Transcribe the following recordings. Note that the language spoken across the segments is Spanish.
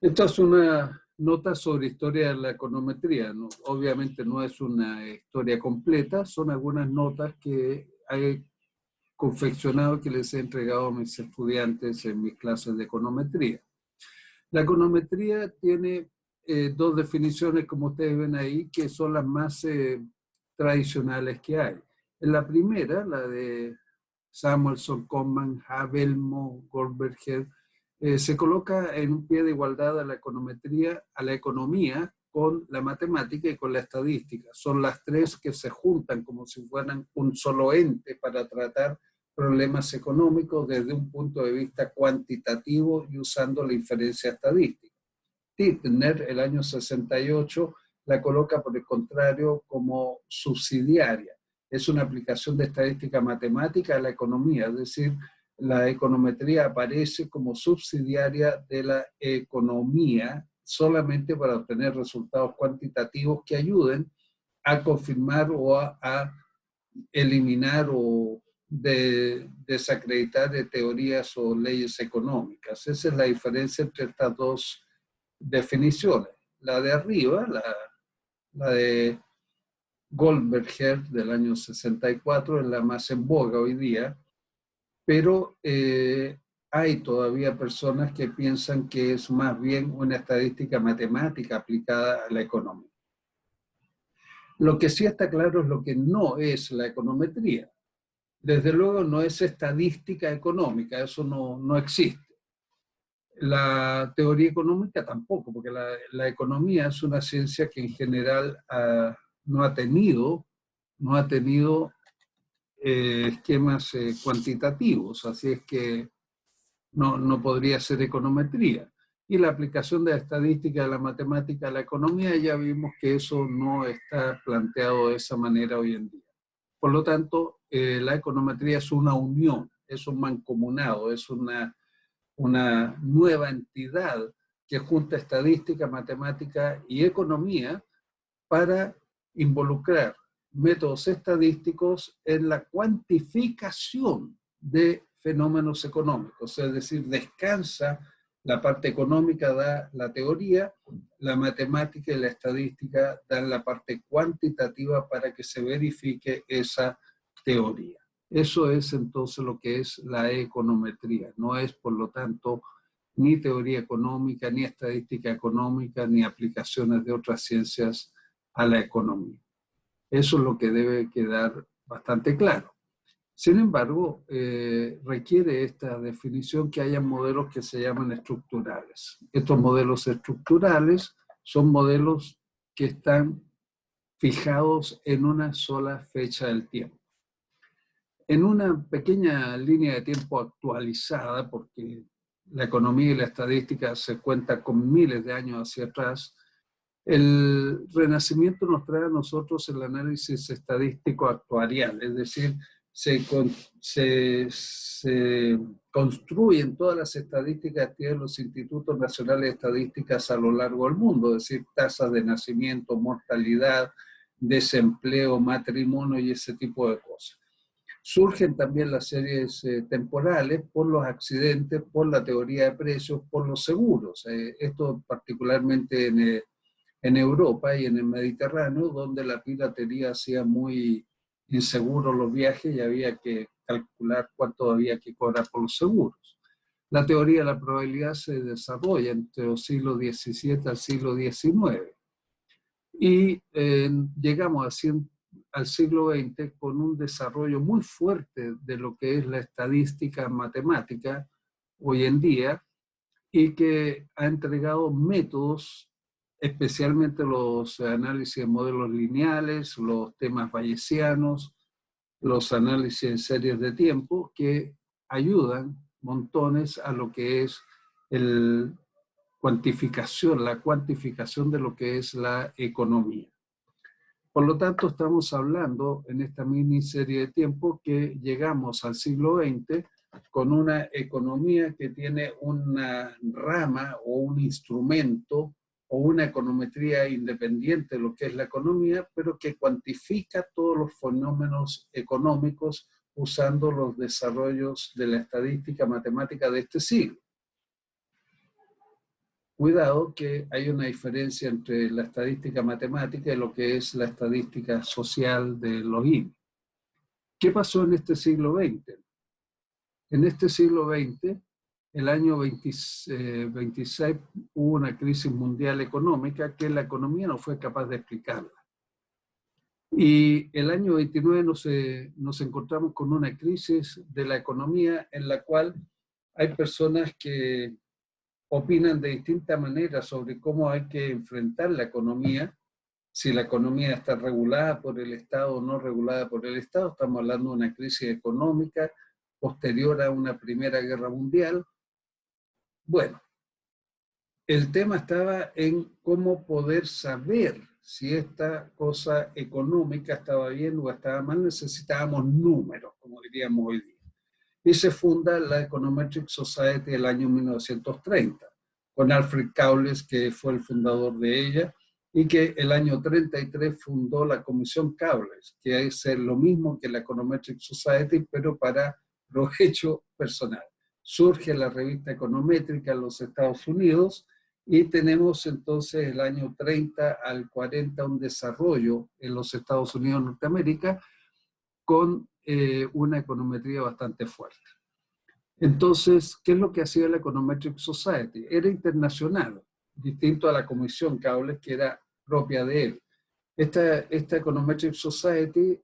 Esta es una nota sobre historia de la econometría, ¿no? Obviamente no es una historia completa, son algunas notas que he confeccionado que les he entregado a mis estudiantes en mis clases de econometría. La econometría tiene dos definiciones, como ustedes ven ahí, que son las más tradicionales que hay. En la primera, la de Samuelson, Coleman, Havelmo, Goldberger, se coloca en un pie de igualdad a la econometría, a la economía con la matemática y con la estadística. Son las tres que se juntan como si fueran un solo ente para tratar problemas económicos desde un punto de vista cuantitativo y usando la inferencia estadística. Titchener, el año 68, la coloca por el contrario como subsidiaria. Es una aplicación de estadística matemática a la economía, es decir, la econometría aparece como subsidiaria de la economía solamente para obtener resultados cuantitativos que ayuden a confirmar o a eliminar o desacreditar de teorías o leyes económicas. Esa es la diferencia entre estas dos definiciones. La de arriba, la de Goldberger del año 64, es la más en boga hoy día, pero hay todavía personas que piensan que es más bien una estadística matemática aplicada a la economía. Lo que sí está claro es lo que no es la econometría. Desde luego no es estadística económica, eso no existe. La teoría económica tampoco, porque la economía es una ciencia que en general no ha tenido esquemas cuantitativos, así es que no podría ser econometría. Y la aplicación de la estadística, de la matemática a la economía, ya vimos que eso no está planteado de esa manera hoy en día. Por lo tanto, la econometría es una unión, es un mancomunado, es una nueva entidad que junta estadística, matemática y economía para involucrar métodos estadísticos en la cuantificación de fenómenos económicos, es decir, descansa la parte económica, da la teoría, la matemática y la estadística dan la parte cuantitativa para que se verifique esa teoría. Eso es entonces lo que es la econometría, no es por lo tanto ni teoría económica, ni estadística económica, ni aplicaciones de otras ciencias a la economía. Eso es lo que debe quedar bastante claro. Sin embargo, requiere esta definición que haya modelos que se llaman estructurales. Estos modelos estructurales son modelos que están fijados en una sola fecha del tiempo. En una pequeña línea de tiempo actualizada, porque la economía y la estadística se cuentan con miles de años hacia atrás, el Renacimiento nos trae a nosotros el análisis estadístico actuarial, es decir, se construyen todas las estadísticas que tienen los institutos nacionales de estadísticas a lo largo del mundo, es decir, tasas de nacimiento, mortalidad, desempleo, matrimonio y ese tipo de cosas. Surgen también las series temporales por los accidentes, por la teoría de precios, por los seguros. Esto particularmente en Europa y en el Mediterráneo, donde la piratería hacía muy inseguros los viajes y había que calcular cuánto había que cobrar por los seguros. La teoría de la probabilidad se desarrolla entre los siglos XVII al siglo XIX y llegamos al siglo XX con un desarrollo muy fuerte de lo que es la estadística matemática hoy en día y que ha entregado métodos, especialmente los análisis de modelos lineales, los temas bayesianos, los análisis en series de tiempo, que ayudan montones a lo que es la cuantificación de lo que es la economía. Por lo tanto, estamos hablando en esta miniserie de tiempo que llegamos al siglo XX con una economía que tiene una rama o un instrumento o una econometría independiente de lo que es la economía, pero que cuantifica todos los fenómenos económicos usando los desarrollos de la estadística matemática de este siglo. cuidado que hay una diferencia entre la estadística matemática y lo que es la estadística social de los INE. ¿Qué pasó en este siglo XX? En este siglo XX, el año 26 hubo una crisis mundial económica que la economía no fue capaz de explicarla. Y el año 29 nos encontramos con una crisis de la economía en la cual hay personas que opinan de distintas maneras sobre cómo hay que enfrentar la economía, si la economía está regulada por el Estado o no regulada por el Estado. Estamos hablando de una crisis económica posterior a una Primera Guerra Mundial. Bueno, el tema estaba en cómo poder saber si esta cosa económica estaba bien o estaba mal. Necesitábamos números, como diríamos hoy día. Y se funda la Econometric Society el año 1930, con Alfred Cowles, que fue el fundador de ella, y que el año 33 fundó la Comisión Cowles, que es lo mismo que la Econometric Society, pero para provecho personal. Surge la revista econométrica en los Estados Unidos y tenemos entonces el año 30 al 40 un desarrollo en los Estados Unidos de Norteamérica con una econometría bastante fuerte. Entonces, ¿qué es lo que hacía la Econometric Society? Era internacional, distinto a la Comisión Cowles, que era propia de él. Esta Econometric Society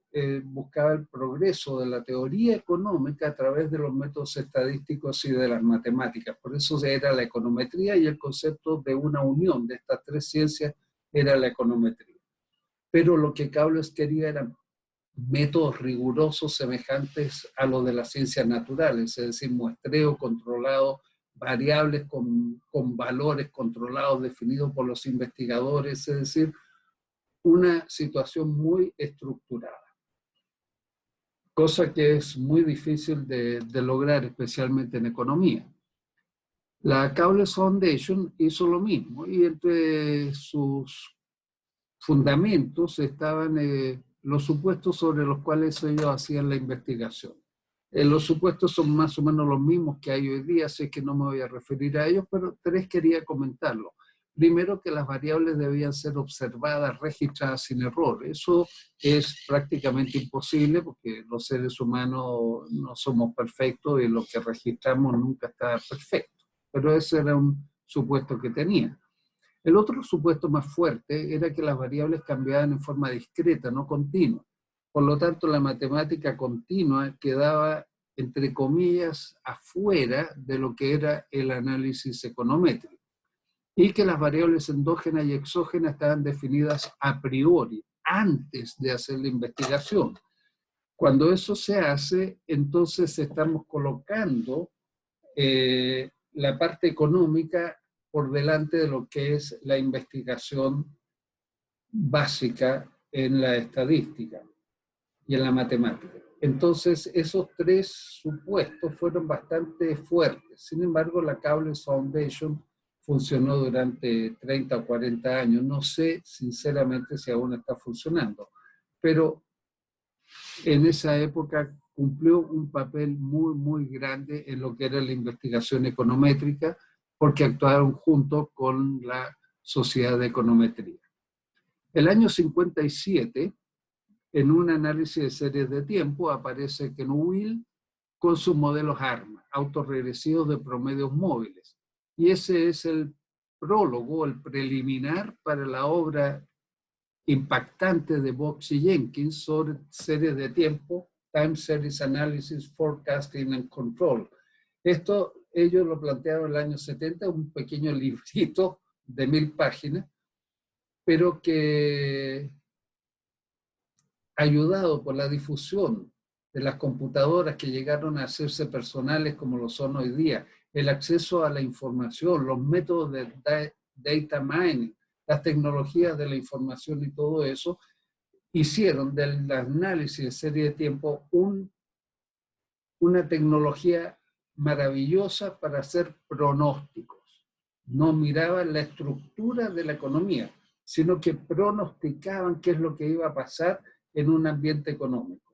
buscaba el progreso de la teoría económica a través de los métodos estadísticos y de las matemáticas. Por eso era la econometría, y el concepto de una unión de estas tres ciencias era la econometría. Pero lo que Cowles quería eran métodos rigurosos semejantes a los de las ciencias naturales, es decir, muestreo controlado, variables con valores controlados definidos por los investigadores, es decir, una situación muy estructurada, cosa que es muy difícil de lograr, especialmente en economía. La Cowles Foundation hizo lo mismo, y entre sus fundamentos estaban los supuestos sobre los cuales ellos hacían la investigación. Los supuestos son más o menos los mismos que hay hoy día, así que no me voy a referir a ellos, pero tres quería comentarlo. Primero, que las variables debían ser observadas, registradas sin error. Eso es prácticamente imposible porque los seres humanos no somos perfectos y lo que registramos nunca está perfecto. Pero ese era un supuesto que tenía. El otro supuesto más fuerte era que las variables cambiaban en forma discreta, no continua. Por lo tanto, la matemática continua quedaba, entre comillas, afuera de lo que era el análisis econométrico. Y que las variables endógenas y exógenas estaban definidas a priori, antes de hacer la investigación. Cuando eso se hace, entonces estamos colocando la parte económica por delante de lo que es la investigación básica en la estadística y en la matemática. Entonces, esos tres supuestos fueron bastante fuertes. Sin embargo, la Cowles Foundation funcionó durante 30 o 40 años. No sé, sinceramente, si aún está funcionando, pero en esa época cumplió un papel muy, muy grande en lo que era la investigación econométrica, porque actuaron junto con la Sociedad de Econometría. El año 57, en un análisis de series de tiempo, aparece Ken Will con sus modelos ARMA, autorregresivos de promedios móviles. Y ese es el prólogo, el preliminar para la obra impactante de Box y Jenkins sobre series de tiempo, Time Series Analysis, Forecasting and Control. Esto ellos lo plantearon en el año 70, un pequeño librito de 1000 páginas, pero que, ayudado por la difusión de las computadoras que llegaron a hacerse personales como lo son hoy día, el acceso a la información, los métodos de data mining, las tecnologías de la información y todo eso, hicieron del análisis de serie de tiempo una tecnología maravillosa para hacer pronósticos. No miraban la estructura de la economía, sino que pronosticaban qué es lo que iba a pasar en un ambiente económico.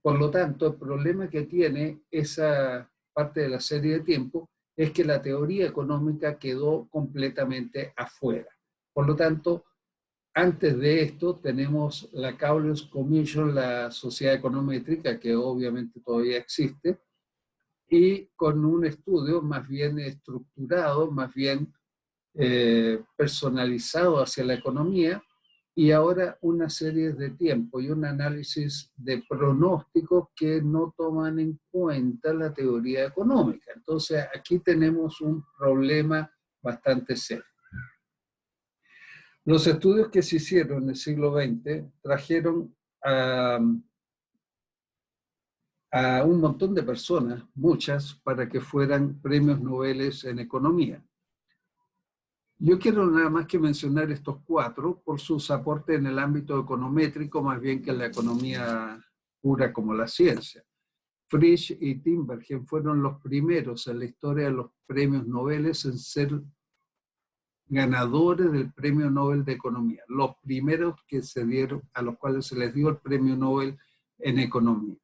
Por lo tanto, el problema que tiene esa parte de la serie de tiempo es que la teoría económica quedó completamente afuera. Por lo tanto, antes de esto tenemos la Cowles Commission, la sociedad econométrica, que obviamente todavía existe, y con un estudio más bien estructurado, más bien personalizado hacia la economía, y ahora una serie de tiempo y un análisis de pronósticos que no toman en cuenta la teoría económica. Entonces aquí tenemos un problema bastante serio. Los estudios que se hicieron en el siglo XX trajeron a un montón de personas, muchas, para que fueran premios Nobel en economía. Yo quiero nada más que mencionar estos 4 por sus aportes en el ámbito econométrico, más bien que en la economía pura como la ciencia. Frisch y Tinbergen fueron los primeros en la historia de los premios Nobel en ser ganadores del premio Nobel de Economía, los primeros que se dieron, a los cuales se les dio el premio Nobel en economía.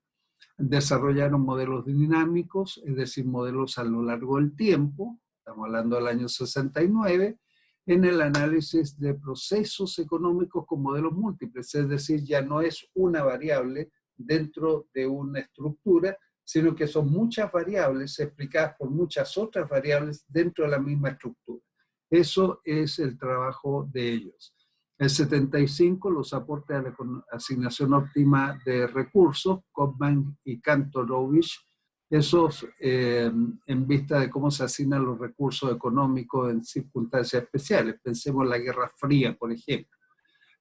Desarrollaron modelos dinámicos, es decir, modelos a lo largo del tiempo, estamos hablando del año 69, en el análisis de procesos económicos con modelos múltiples, es decir, ya no es una variable dentro de una estructura, sino que son muchas variables explicadas por muchas otras variables dentro de la misma estructura. Eso es el trabajo de ellos. El 75, los aportes a la asignación óptima de recursos, Kopman y Kantorovich, esos en vista de cómo se asignan los recursos económicos en circunstancias especiales. Pensemos en la Guerra Fría, por ejemplo.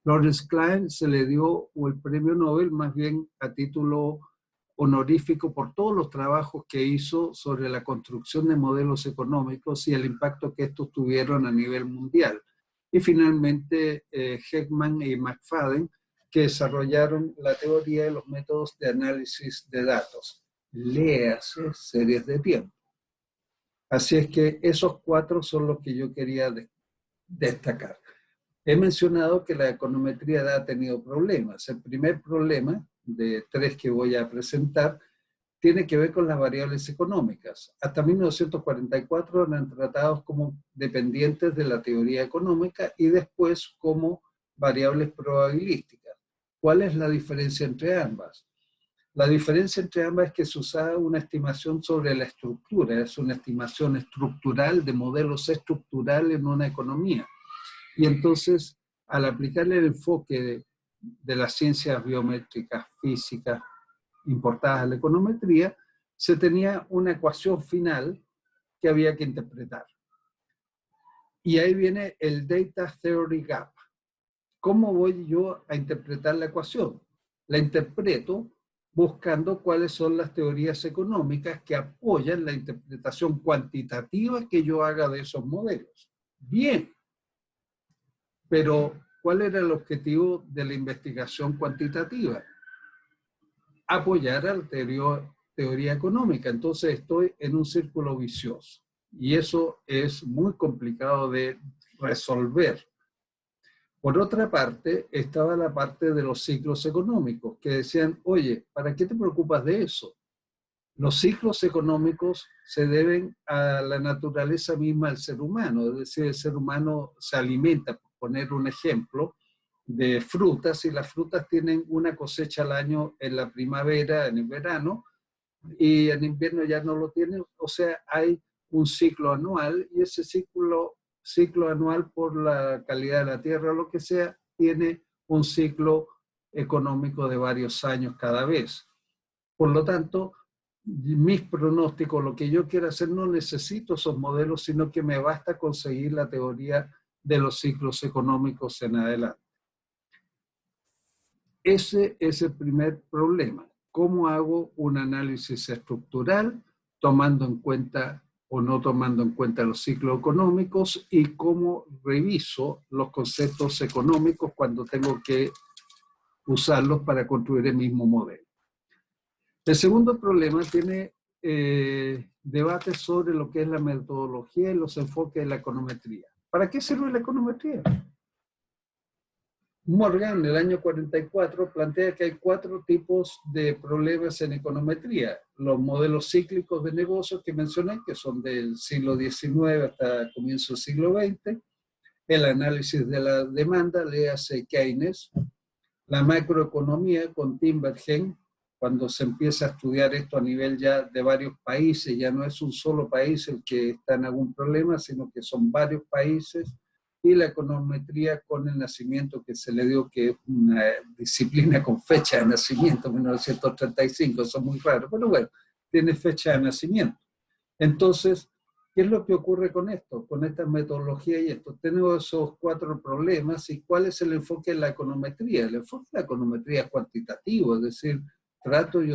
Lawrence Klein se le dio el premio Nobel más bien a título honorífico por todos los trabajos que hizo sobre la construcción de modelos económicos y el impacto que estos tuvieron a nivel mundial. Y finalmente Heckman y McFadden, que desarrollaron la teoría de los métodos de análisis de datos. Léase series de tiempo. Así es que esos 4 son los que yo quería destacar. He mencionado que la econometría ha tenido problemas. El primer problema, de 3 que voy a presentar, tiene que ver con las variables económicas. Hasta 1944 eran tratados como dependientes de la teoría económica y después como variables probabilísticas. ¿Cuál es la diferencia entre ambas? La diferencia entre ambas es que se usa una estimación sobre la estructura, es una estimación estructural de modelos estructurales en una economía. Y entonces, al aplicarle el enfoque de las ciencias biométricas, físicas, importadas a la econometría, se tenía una ecuación final que había que interpretar. Y ahí viene el Data Theory Gap. ¿Cómo voy yo a interpretar la ecuación? La interpreto buscando cuáles son las teorías económicas que apoyan la interpretación cuantitativa que yo haga de esos modelos. Bien, pero ¿cuál era el objetivo de la investigación cuantitativa? Apoyar a la teoría económica. Entonces estoy en un círculo vicioso y eso es muy complicado de resolver. Por otra parte, estaba la parte de los ciclos económicos que decían, oye, ¿para qué te preocupas de eso? Los ciclos económicos se deben a la naturaleza misma del ser humano, es decir, el ser humano se alimenta, por poner un ejemplo, de frutas y las frutas tienen una cosecha al año en la primavera, en el verano, y en invierno ya no lo tienen, o sea, hay un ciclo anual y ese ciclo anual por la calidad de la tierra o lo que sea, tiene un ciclo económico de varios años cada vez. Por lo tanto, mis pronósticos, lo que yo quiero hacer, no necesito esos modelos, sino que me basta conseguir la teoría de los ciclos económicos en adelante. Ese es el primer problema. ¿Cómo hago un análisis estructural tomando en cuenta o no tomando en cuenta los ciclos económicos y cómo reviso los conceptos económicos cuando tengo que usarlos para construir el mismo modelo? El segundo problema tiene debates sobre lo que es la metodología y los enfoques de la econometría. ¿Para qué sirve la econometría? Morgan, en el año 44, plantea que hay 4 tipos de problemas en econometría. Los modelos cíclicos de negocios que mencioné, que son del siglo XIX hasta comienzo del siglo XX, el análisis de la demanda, léase Keynes, la macroeconomía con Timbergen, cuando se empieza a estudiar esto a nivel ya de varios países, ya no es un solo país el que está en algún problema, sino que son varios países, y la econometría con el nacimiento que se le dio, que es una disciplina con fecha de nacimiento, 1935, eso es muy raro, pero bueno, tiene fecha de nacimiento. Entonces, ¿qué es lo que ocurre con esto? Con esta metodología y esto. Tenemos esos 4 problemas. ¿Y cuál es el enfoque en la econometría? El enfoque en la econometría es cuantitativo, es decir, trato yo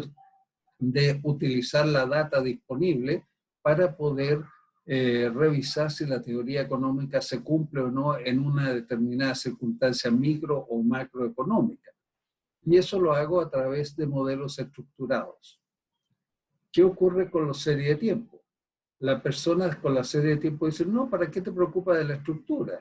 de utilizar la data disponible para poder revisar si la teoría económica se cumple o no en una determinada circunstancia micro o macroeconómica. Y eso lo hago a través de modelos estructurados. ¿Qué ocurre con los series de tiempo? Las personas con la serie de tiempo dicen, no, ¿para qué te preocupas de la estructura?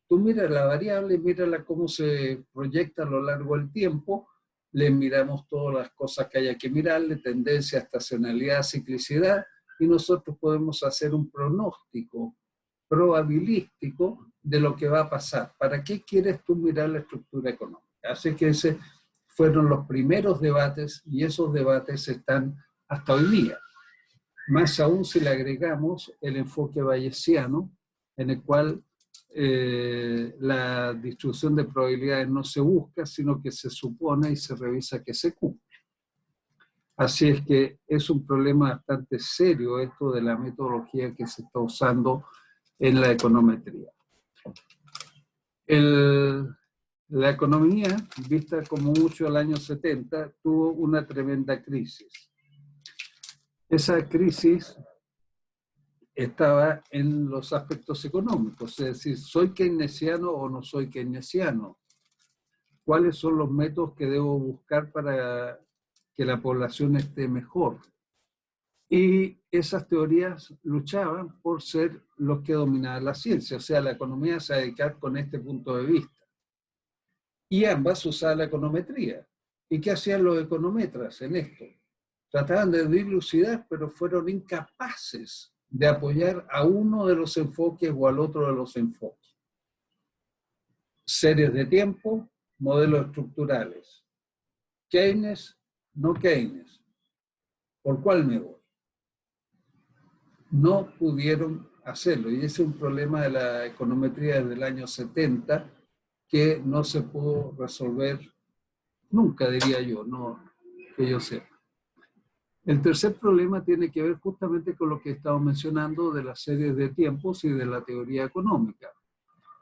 Tú miras la variable, mírala cómo se proyecta a lo largo del tiempo, le miramos todas las cosas que haya que mirarle, tendencia, estacionalidad, ciclicidad, y nosotros podemos hacer un pronóstico probabilístico de lo que va a pasar. ¿Para qué quieres tú mirar la estructura económica? Así que ese fueron los primeros debates y esos debates están hasta hoy día. Más aún si le agregamos el enfoque bayesiano, en el cual la distribución de probabilidades no se busca, sino que se supone y se revisa que se cumple. Así es que es un problema bastante serio esto de la metodología que se está usando en la econometría. La economía, vista como mucho el año 70, tuvo una tremenda crisis. Esa crisis estaba en los aspectos económicos, es decir, ¿soy keynesiano o no soy keynesiano? ¿Cuáles son los métodos que debo buscar para que la población esté mejor? Y esas teorías luchaban por ser los que dominaban la ciencia, o sea, la economía se va a dedicar con este punto de vista. Y ambas usaban la econometría. ¿Y qué hacían los econometras en esto? Trataban de dilucidar, pero fueron incapaces de apoyar a uno de los enfoques o al otro de los enfoques. Series de tiempo, modelos estructurales. Keynes, no Keynes. ¿Por cuál me voy? No pudieron hacerlo. Y ese es un problema de la econometría desde el año 70 que no se pudo resolver nunca, diría yo, no que yo sepa. El tercer problema tiene que ver justamente con lo que estamos mencionando de las series de tiempos y de la teoría económica.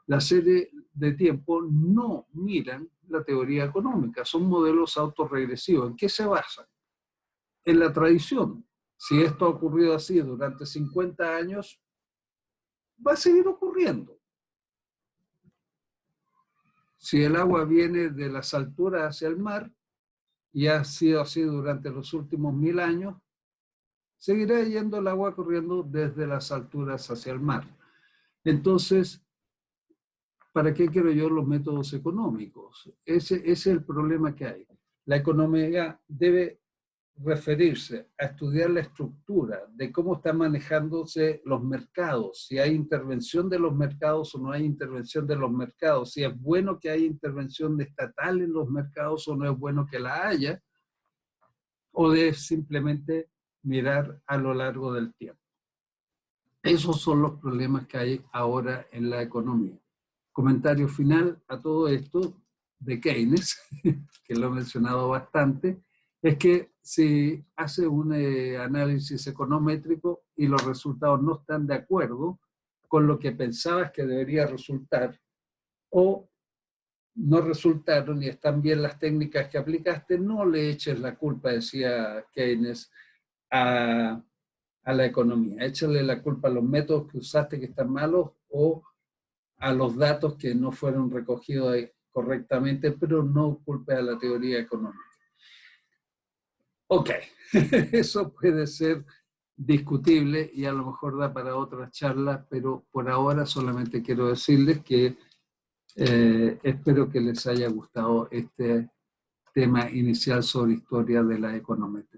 Las series de tiempo no miran la teoría económica, son modelos autorregresivos. ¿En qué se basan? En la tradición. Si esto ha ocurrido así durante 50 años, va a seguir ocurriendo. Si el agua viene de las alturas hacia el mar, y ha sido así durante los últimos 1000 años, seguirá yendo el agua corriendo desde las alturas hacia el mar. Entonces, ¿para qué quiero yo los métodos económicos? Ese es el problema que hay. La economía debe referirse a estudiar la estructura de cómo están manejándose los mercados, si hay intervención de los mercados o no hay intervención de los mercados, si es bueno que haya intervención estatal en los mercados o no es bueno que la haya, o de simplemente mirar a lo largo del tiempo. Esos son los problemas que hay ahora en la economía. Comentario final a todo esto de Keynes, que lo he mencionado bastante, es que si hace un análisis econométrico y los resultados no están de acuerdo con lo que pensabas que debería resultar, o no resultaron y están bien las técnicas que aplicaste, no le eches la culpa, decía Keynes, a la economía. Échale la culpa a los métodos que usaste que están malos o a los datos que no fueron recogidos correctamente, pero no culpe a la teoría económica. Ok, eso puede ser discutible y a lo mejor da para otras charlas, pero por ahora solamente quiero decirles que Espero que les haya gustado este tema inicial sobre historia de la econometría.